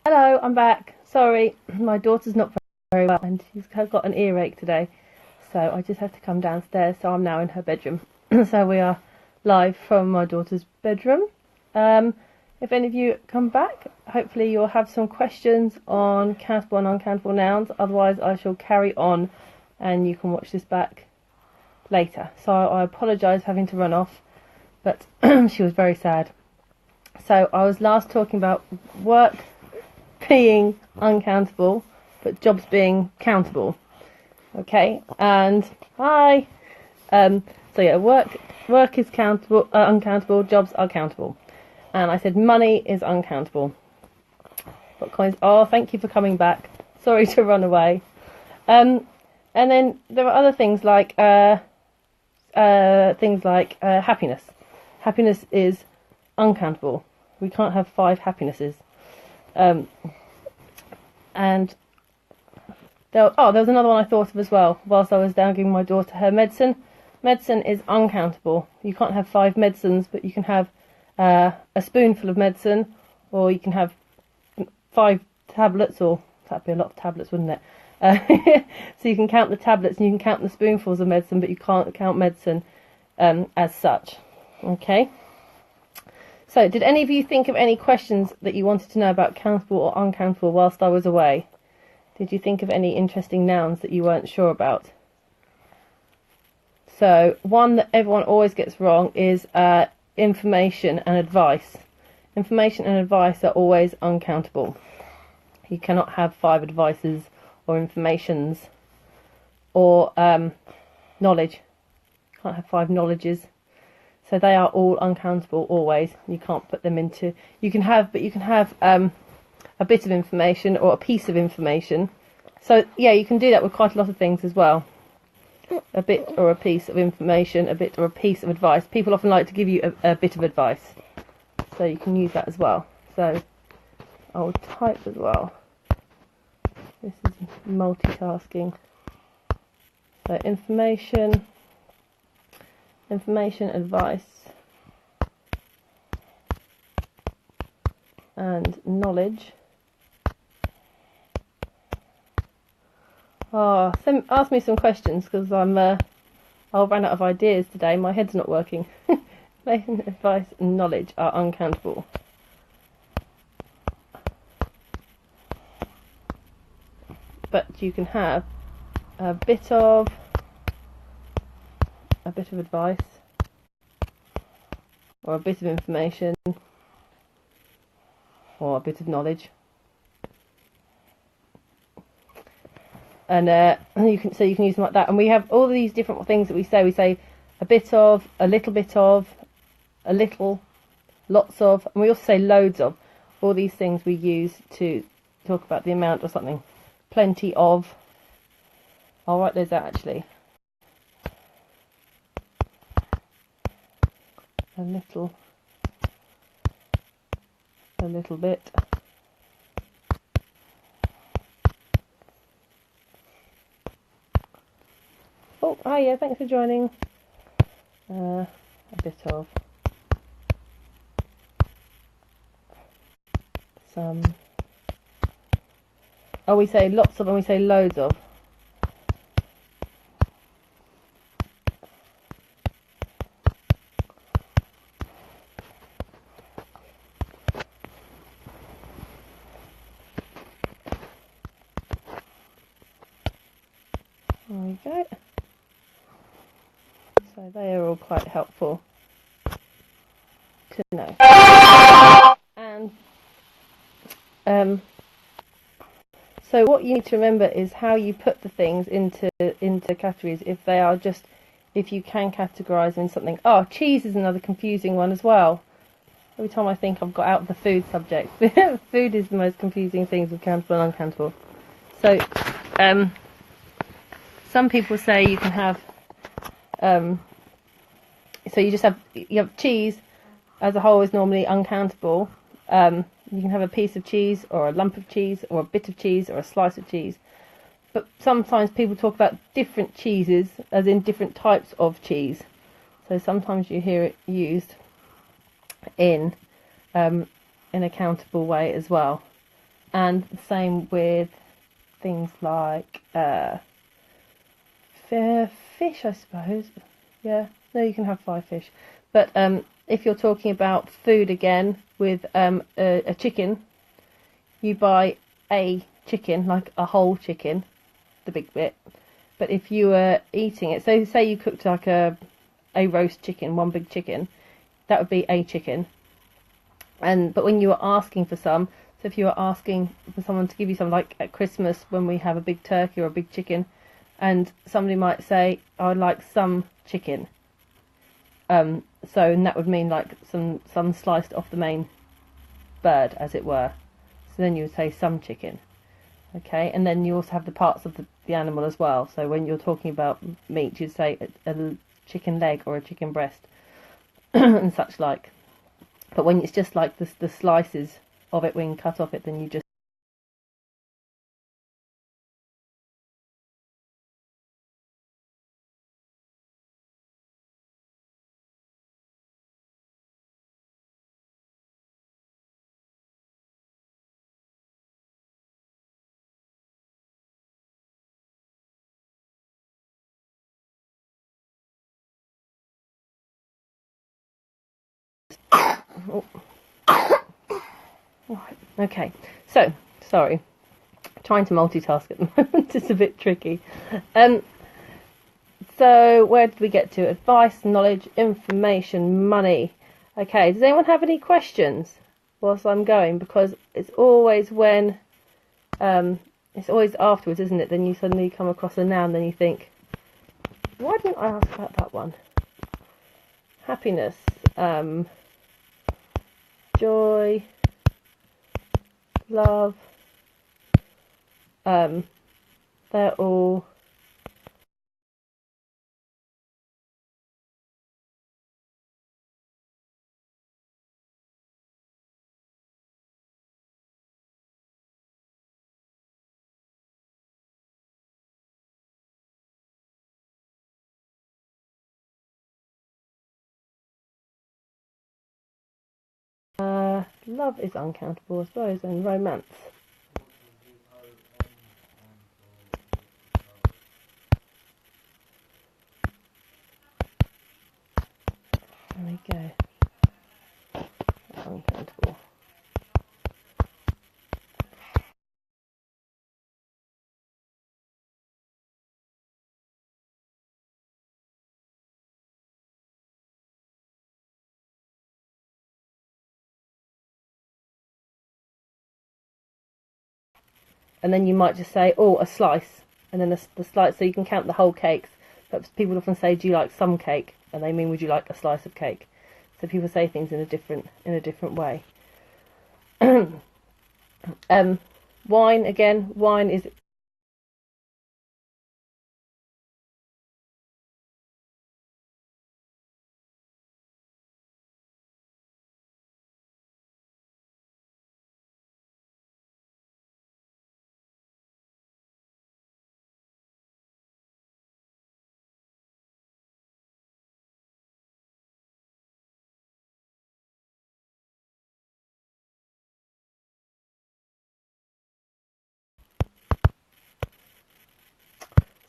Hello, I'm back. Sorry, my daughter's not very well and she's got an earache today, so I just have to come downstairs. So I'm now in her bedroom. So we are live from my daughter's bedroom. If any of you come back, hopefully you'll have some questions on countable and uncountable nouns. Otherwise, I shall carry on and you can watch this back later. So I apologise having to run off, but she was very sad. So I was last talking about work being uncountable, but jobs being countable. Okay, and hi. So yeah, work is countable, uncountable. Jobs are countable. And I said money is uncountable. What coins? Oh, thank you for coming back. Sorry to run away. And then there are other things like happiness. Happiness is uncountable. We can't have 5 happinesses. And there was another one I thought of as well whilst I was down giving my daughter her medicine. Medicine is uncountable. You can't have 5 medicines, but you can have a spoonful of medicine, or you can have 5 tablets, or that'd be a lot of tablets, wouldn't it? So you can count the tablets and you can count the spoonfuls of medicine, but you can't count medicine as such. Okay. So, did any of you think of any questions that you wanted to know about countable or uncountable whilst I was away? Did you think of any interesting nouns that you weren't sure about? So, one that everyone always gets wrong is information and advice. Information and advice are always uncountable. You cannot have 5 advices or informations or knowledge. You can't have 5 knowledges. So they are all uncountable always. You can't put them into... You can have a bit of information or a piece of information. So yeah, you can do that with quite a lot of things as well. A bit or a piece of information, a bit or a piece of advice. People often like to give you a bit of advice. So you can use that as well. So I'll type as well. This is multitasking. So information, advice, and knowledge. Ask me some questions, because I'll run out of ideas today. My head's not working. Information, advice, and knowledge are uncountable. But you can have a bit of advice, or a bit of information, or a bit of knowledge, and you can use them like that. And we have all these different things that we say. We say a bit of, a little bit of, a little, lots of, and we also say loads of. All these things we use to talk about the amount or something. Plenty of. I'll write those out actually. A little bit, oh hi, yeah, thanks for joining. A bit of, some, we say lots of and we say loads of. There we go. So they are all quite helpful to know. And so what you need to remember is how you put the things into categories. If you can categorise them in something. Oh, cheese is another confusing one as well. Every time I think I've got out of the food subject. Food is the most confusing things with countable and uncountable. So some people say you can have, so you have cheese as a whole is normally uncountable. You can have a piece of cheese, or a lump of cheese, or a bit of cheese, or a slice of cheese. But sometimes people talk about different cheeses, as in different types of cheese. So sometimes you hear it used in a countable way as well. And the same with things like fish, I suppose. Yeah, no, you can have 5 fish. But if you're talking about food again with a chicken, you buy a chicken, like a whole chicken, the big bit. But if you were eating it, so say you cooked like a roast chicken, one big chicken, that would be a chicken. But when you were asking for some, so if you were asking for someone to give you some, like at Christmas when we have a big turkey or a big chicken, and somebody might say, I would like some chicken. And that would mean like some sliced off the main bird, as it were. So then you would say some chicken. Okay, and then you also have the parts of the animal as well. So when you're talking about meat, you'd say a chicken leg or a chicken breast and such like. But when it's just like the slices of it, when you cut off it, then you just oh. Right. Okay, so sorry, trying to multitask at the moment is a bit tricky. So where did we get to? Advice, knowledge, information, money. Okay, does anyone have any questions whilst I'm going? Because it's always when it's always afterwards, isn't it? Then you suddenly come across a noun, then you think, why didn't I ask about that one? Happiness, joy, love, they're all love is uncountable, I suppose, and romance. There we go. Uncountable. And then you might just say, oh, a slice, and then the slice, so you can count the whole cakes. But people often say, do you like some cake? And they mean, would you like a slice of cake? So people say things in a different way. Wine, again, wine is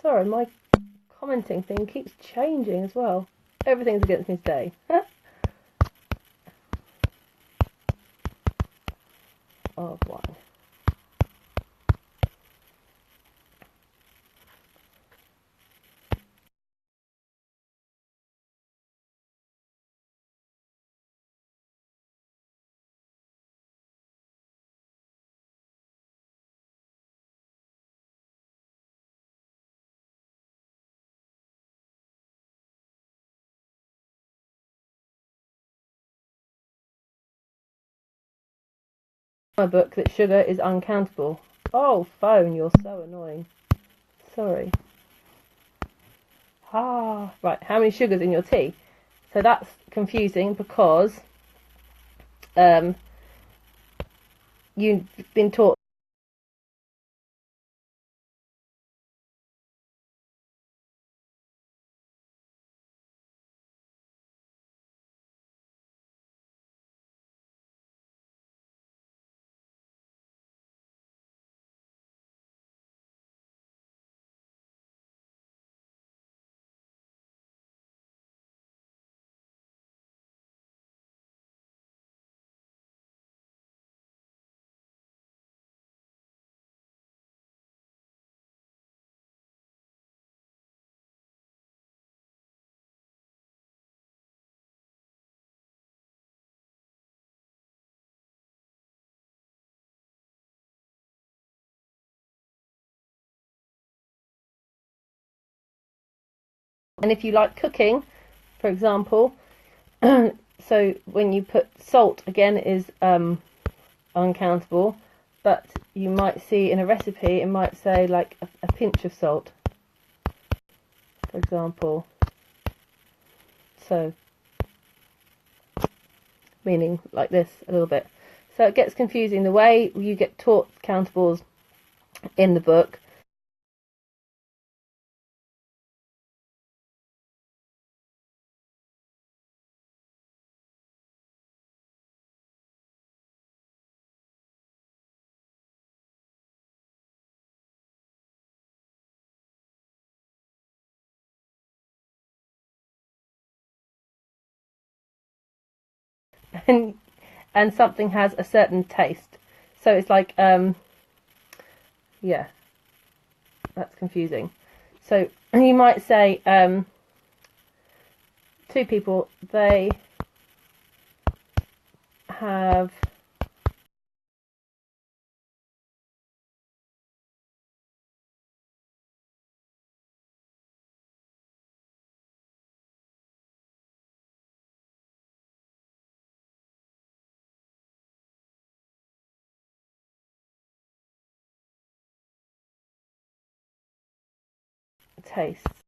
sorry, my commenting thing keeps changing as well. Everything's against me today. Of wine. My book that sugar is uncountable. Oh, phone, you're so annoying. Sorry. Right, how many sugars in your tea? So that's confusing because you've been taught And if you like cooking, for example, so when you put salt, again, is uncountable, but you might see in a recipe, it might say like a pinch of salt, for example. So, meaning like this a little bit. So it gets confusing. The way you get taught countables in the book and something has a certain taste. So it's like yeah, that's confusing. So you might say two people, they have tastes.